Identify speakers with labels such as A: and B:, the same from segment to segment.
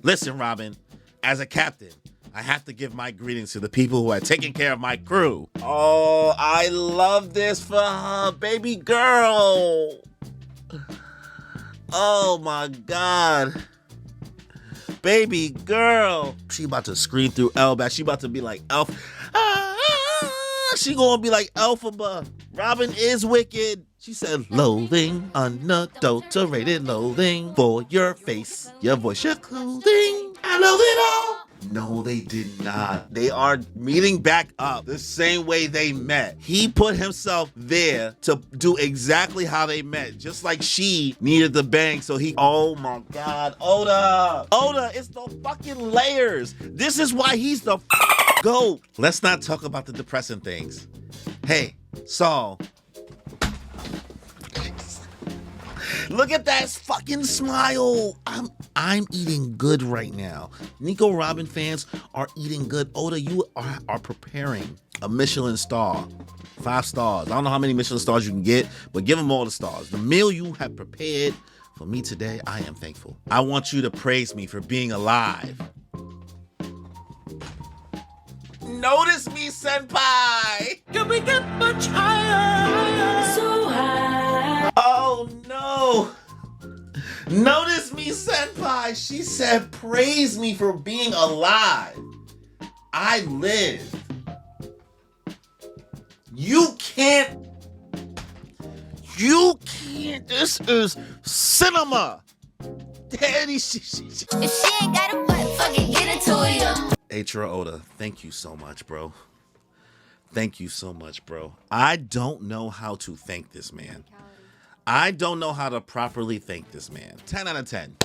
A: Listen, Robin, as a captain, I have to give my greetings to the people who are taking care of my crew. Oh, I love this for her, baby girl. Oh my God. Baby girl. She about to scream through Elbaf. She about to be like Elf. She gonna be like Elphaba. Robin is wicked. She said, loathing, unadulterated loathing for your face, your voice, your clothing. I love it all. No, they did not. They are meeting back up the same way they met. He put himself there to do exactly how they met. Just like she needed the bang, so he, oh my God, Oda, it's the fucking layers. This is why he's the GOAT. Let's not talk about the depressing things. Hey, Saul. Look at that fucking smile. I'm eating good right now. Nico Robin fans are eating good. Oda, you are preparing a Michelin star. 5 stars. I don't know how many Michelin stars you can get, but give them all the stars. The meal you have prepared for me today, I am thankful. I want you to praise me for being alive. Notice me, senpai. Can we get much higher? So high. Oh no. Notice me, senpai. She said, praise me for being alive. I lived. You can't. This is cinema. Daddy, if she ain't got a butt, fucking get it to you. Eiichiro Oda, thank you so much, bro. Thank you so much, bro. I don't know how to thank this man. I don't know how to properly thank this man. 10 out of 10.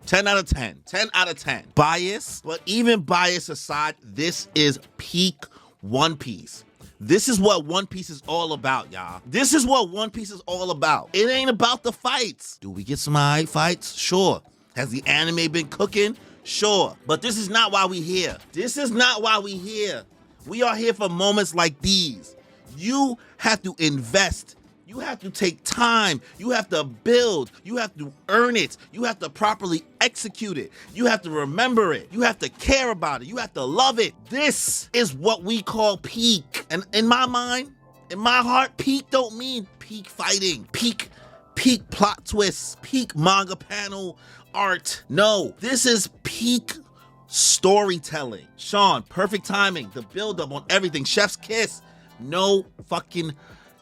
A: 10 out of 10. 10 out of 10. Bias, but even bias aside, this is peak One Piece. This is what One Piece is all about, y'all. This is what One Piece is all about. It ain't about the fights. Do we get some alright fights? Sure. Has the anime been cooking? Sure. But this is not why we here. This is not why we here. We are here for moments like these. You have to invest. You have to take time. You have to build. You have to earn it. You have to properly execute it. You have to remember it. You have to care about it. You have to love it. This is what we call peak. And in my mind, in my heart, peak don't mean peak fighting, peak plot twists, peak manga panel art. No, this is peak storytelling. Sean, perfect timing, the build up on everything. Chef's kiss. No fucking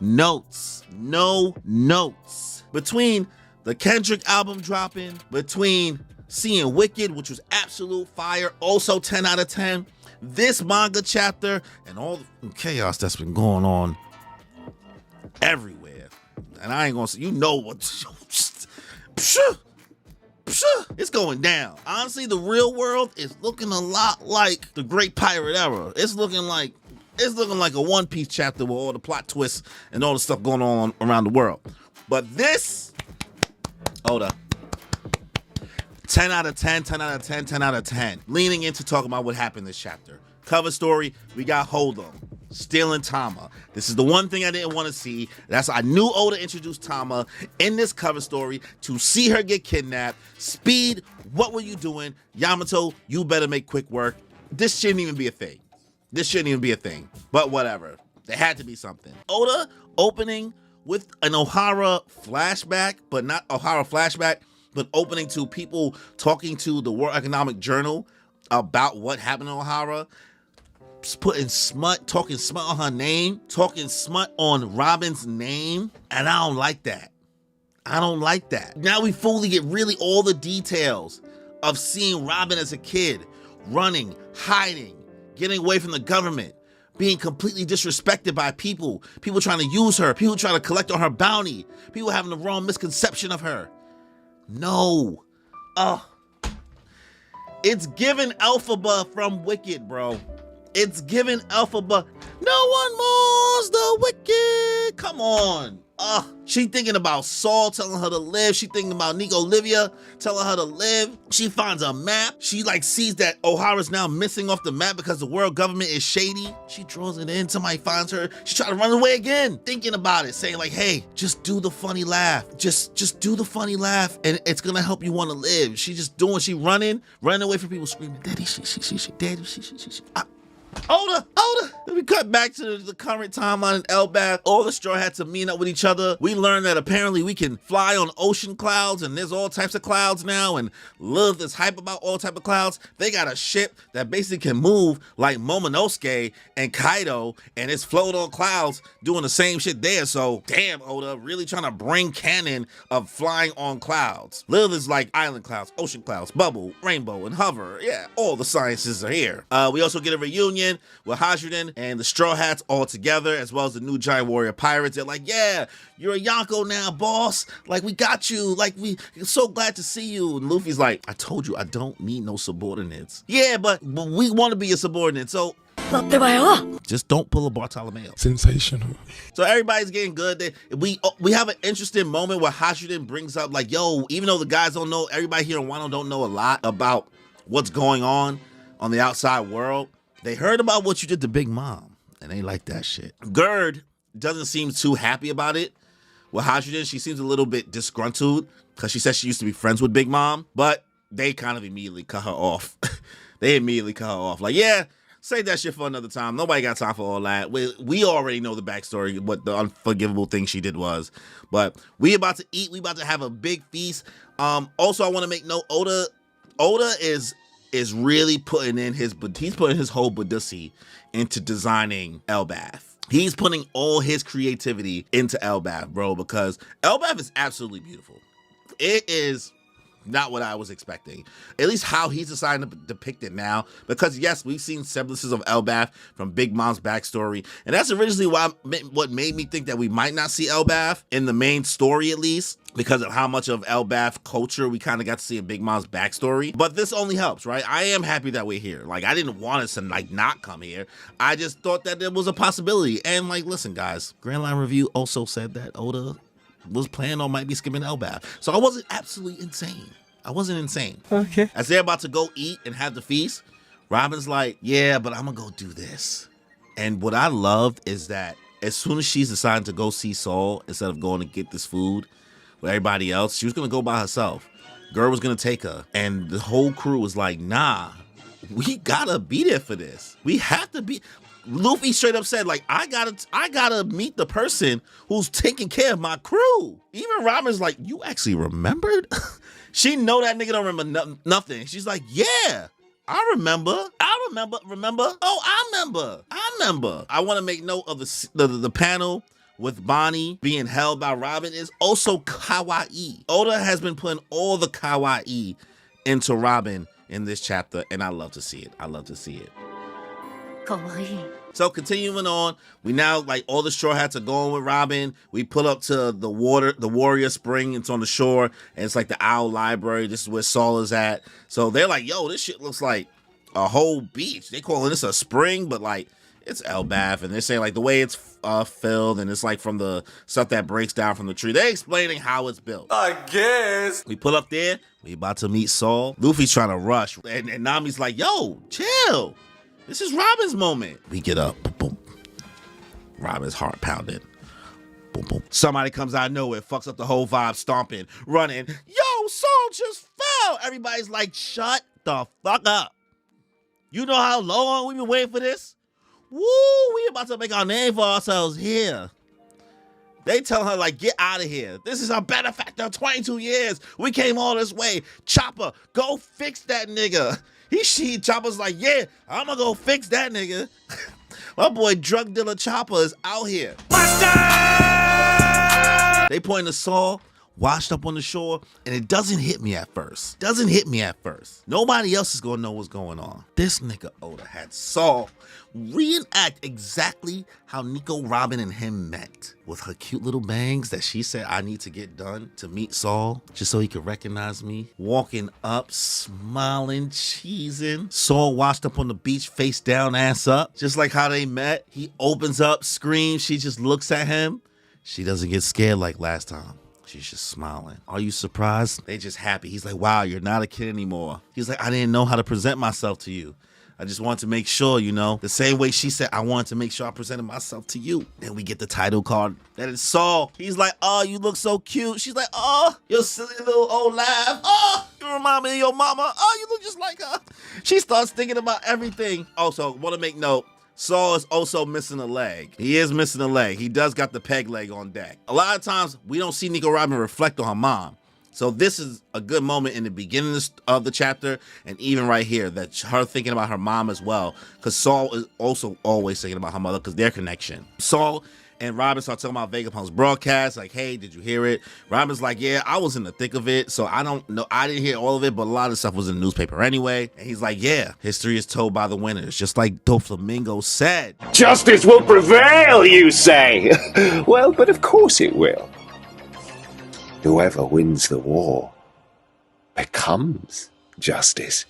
A: notes. No notes. Between the Kendrick album dropping, between seeing Wicked, which was absolute fire, also 10 out of 10, this manga chapter, and all the chaos that's been going on everywhere. And I ain't gonna say, you know what, it's going down. Honestly, the real world is looking a lot like the Great Pirate Era. It's looking like a One Piece chapter with all the plot twists and all the stuff going on around the world. But this, hold up. 10 out of 10, 10 out of 10, 10 out of 10. Leaning into talking about what happened this chapter. Cover story, we got Holdo stealing Tama. This is the one thing I didn't want to see. I knew Oda introduced Tama in this cover story to see her get kidnapped. Speed, what were you doing? Yamato, you better make quick work. This shouldn't even be a thing. But whatever. There had to be something. Oda opening with an Ohara flashback, but not Ohara flashback, but opening to people talking to the World Economic Journal about what happened in Ohara, putting smut, talking smut on her name, talking smut on Robin's name, and I don't like that. Now we fully get really all the details of seeing Robin as a kid, running, hiding, getting away from the government, being completely disrespected by people trying to use her, people trying to collect on her bounty, people having the wrong misconception of her. No. It's given Elphaba from Wicked, bro. It's given Elphaba. No one mourns the wicked. Come on. She thinking about Saul telling her to live. She thinking about Nico Livia telling her to live. She finds a map. She like sees that Ohara's now missing off the map because the world government is shady. She draws it in. Somebody finds her. She try to run away again. Thinking about it, saying like, hey, just do the funny laugh. Just do the funny laugh and it's gonna help you want to live. She just running away from people screaming, Daddy, Daddy, Oda. Then we cut back to the current timeline in Elbaf. All the Straw Hats are meeting up with each other. We learn that apparently we can fly on ocean clouds and there's all types of clouds now, and Lilith is hype about all type of clouds. They got a ship that basically can move like Momonosuke and Kaido, and it's float on clouds doing the same shit there. So damn, Oda really trying to bring canon of flying on clouds. Lilith is like island clouds, ocean clouds, bubble, rainbow, and hover. Yeah, all the sciences are here. We also get a reunion with Hajuden and the Straw Hats all together, as well as the new Giant Warrior Pirates. They're like, yeah, you're a Yonko now, boss. Like, we got you. Like, we're so glad to see you. And Luffy's like, I told you I don't need no subordinates. Yeah, but we want to be a subordinate, so just don't pull a Bartolomeo.
B: Sensational.
A: So everybody's getting good. We have an interesting moment where Hajuden brings up like, yo, even though the guys don't know, everybody here in Wano don't know a lot about what's going on the outside world. They heard about what you did to Big Mom, and they like that shit. Gerd doesn't seem too happy about it. With Hajuden, she seems a little bit disgruntled because she said she used to be friends with Big Mom, but they kind of immediately cut her off. Like, yeah, save that shit for another time. Nobody got time for all that. We already know the backstory, what the unforgivable thing she did was. But we about to eat. We about to have a big feast. Also, I want to make note, Oda is really putting in his whole Badussi into designing Elbaf. He's putting all his creativity into Elbaf, bro, because Elbaf is absolutely beautiful. It is not what I was expecting. At least how he's deciding to depict it now. Because yes, we've seen semblances of Elbaf from Big Mom's backstory. And that's originally what made me think that we might not see Elbaf in the main story, at least, because of how much of Elbaf culture we kind of got to see in Big Mom's backstory. But this only helps, right? I am happy that we're here. Like, I didn't want us to like not come here. I just thought that there was a possibility. And like, listen, guys, Grand Line Review also said that Oda was planning on might be skipping Elbaf. So I wasn't absolutely insane. I wasn't insane.
B: Okay.
A: As they're about to go eat and have the feast, Robin's like, yeah, but I'm gonna go do this. And what I loved is that as soon as she's deciding to go see Saul, instead of going to get this food with everybody else, she was gonna go by herself. Gerd was gonna take her. And the whole crew was like, nah, we gotta be there for this. We have to be. Luffy straight up said, like, I gotta meet the person who's taking care of my crew. Even Robin's like, you actually remembered? She know that nigga don't remember nothing. She's like, yeah, I remember. Oh, I remember. I want to make note of the panel with Bonnie being held by Robin is also kawaii. Oda has been putting all the kawaii into Robin in this chapter, and I love to see it.
C: Kawaii.
A: So continuing on, we now, like, all the Straw Hats are going with Robin. We pull up to the Warrior Spring. It's on the shore, and it's like the Owl Library. This is where Saul is at. So they're like, yo, this shit looks like a whole beach. They calling this a spring, but like, it's Elbaf, and they're saying like the way it's filled, and it's like from the stuff that breaks down from the tree. They're explaining how it's built.
B: I guess.
A: We pull up there. We about to meet Saul. Luffy's trying to rush, and Nami's like, yo, chill. This is Robin's moment. We get up. Boom, boom. Robin's heart pounding. Boom, boom. Somebody comes out of nowhere, fucks up the whole vibe, stomping, running. Yo, Saul just fell. Everybody's like, shut the fuck up. You know how long we've been waiting for this? Woo, we about to make our name for ourselves here. They tell her, like, get out of here. This is our benefactor, 22 years. We came all this way. Chopper, go fix that nigga. Chopper's like, yeah, I'm gonna go fix that nigga. My boy drug dealer Chopper is out here. Buster! They point to Saul, washed up on the shore, and it doesn't hit me at first. Nobody else is gonna know what's going on. This nigga Oda had Saul reenact exactly how Nico Robin and him met, with her cute little bangs that she said I need to get done to meet Saul, just so he could recognize me. Walking up, smiling, cheesing. Saul washed up on the beach, face down, ass up, just like how they met. He opens up, screams, she just looks at him. She doesn't get scared like last time. She's just smiling. Are you surprised? They just happy. He's like, wow, you're not a kid anymore. He's like, I didn't know how to present myself to you. I just wanted to make sure, you know, the same way she said, I wanted to make sure I presented myself to you. Then we get the title card. That is Saul. He's like, oh, you look so cute. She's like, oh, your silly little old laugh. Oh, you remind me of your mama. Oh, you look just like her. She starts thinking about everything. Also, want to make note, Saul is also missing a leg. He is missing a leg. He does got the peg leg on deck. A lot of times, we don't see Nico Robin reflect on her mom. So this is a good moment in the beginning of the chapter, and even right here, that her thinking about her mom as well, because Saul is also always thinking about her mother because their connection. Saul and Robin start talking about Vegapunk's broadcast, like, hey, did you hear it? Robin's like, yeah, I was in the thick of it, so I don't know, I didn't hear all of it, but a lot of stuff was in the newspaper anyway. And he's like, yeah, history is told by the winners, just like Doflamingo said.
B: Justice will prevail, you say? Well, but of course it will. Whoever wins the war becomes justice.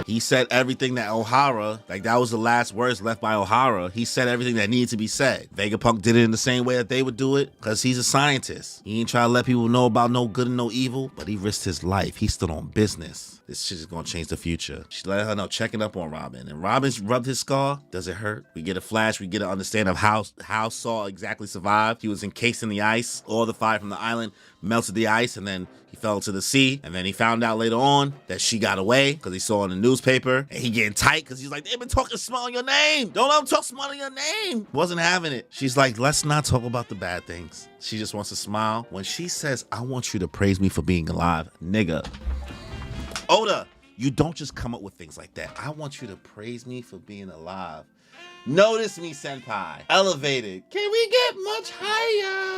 A: He said everything that Ohara, like that was the last words left by Ohara. He said everything that needed to be said. Vegapunk did it in the same way that they would do it because he's a scientist. He ain't trying to let people know about no good and no evil, but he risked his life. He stood on business. This shit is gonna change the future. She let her know, checking up on Robin. And Robin's rubbed his scar. Does it hurt? We get a flash. We get an understanding of how Saul exactly survived. He was encased in the ice. All the fire from the island melted the ice, and then he fell into the sea. And then he found out later on that she got away because he saw in the newspaper. And he getting tight because he's like, they've been talking small on your name. Don't let them talk small on your name. Wasn't having it. She's like, let's not talk about the bad things. She just wants to smile. When she says, I want you to praise me for being alive, nigga. Oda, you don't just come up with things like that. I want you to praise me for being alive. Notice me, senpai. Elevated. Can we get much higher?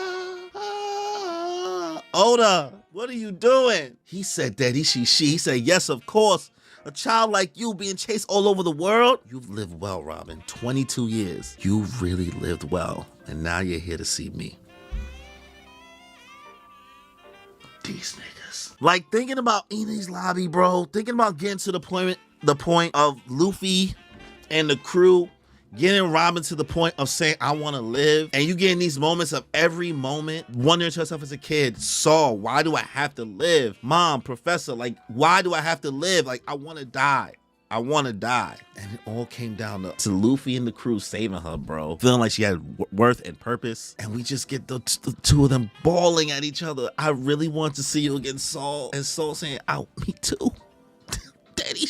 A: Oda, what are you doing? He said, daddy, she. He said, yes, of course. A child like you being chased all over the world? You've lived well, Robin. 22 years. You've really lived well. And now you're here to see me. These niggas. Like, thinking about Enies Lobby, bro. Thinking about getting to the point of Luffy and the crew getting Robin to the point of saying, I want to live. And you getting these moments of every moment, wondering to yourself as a kid, Saul, why do I have to live? Mom, Professor, like, why do I have to live? Like, I want to die. I want to die. And it all came down to Luffy and the crew saving her, bro. Feeling like she had worth and purpose. And we just get the two of them bawling at each other. I really want to see you again, Saul. And Saul saying, oh, me too. Daddy,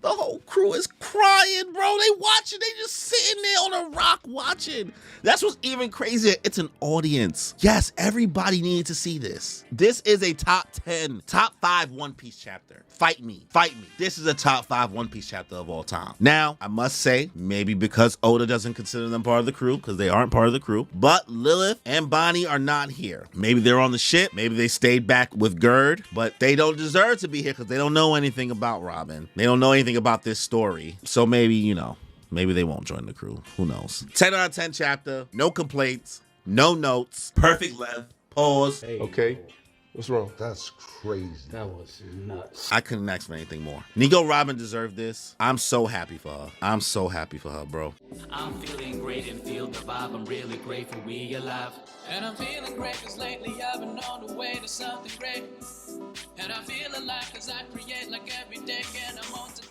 A: the whole crew is crying, bro. They watching. They just sitting there on a rock watching. That's what's even crazier. It's an audience. Yes, everybody needed to see this. This is a top 10, top 5 One Piece chapter. Fight me. Fight me. This is a top 5 One Piece chapter of all time. Now, I must say, maybe because Oda doesn't consider them part of the crew, because they aren't part of the crew, but Lilith and Bonnie are not here. Maybe they're on the ship. Maybe they stayed back with Gerd, but they don't deserve to be here because they don't know anything about Robin. They don't know anything about this story. So maybe, you know, maybe they won't join the crew. Who knows? 10 out of 10 chapter. No complaints. No notes. Perfect length. Pause.
C: Hey. Okay. What's wrong?
D: That's crazy.
C: That was nuts.
A: I couldn't ask for anything more. Nico Robin deserved this. I'm so happy for her. I'm so happy for her, bro.
E: I'm feeling great and feel the vibe. I'm really grateful we alive. And I'm feeling great cause lately I've been on the way to something great. And I feel alive cause I create like every day and I'm on today.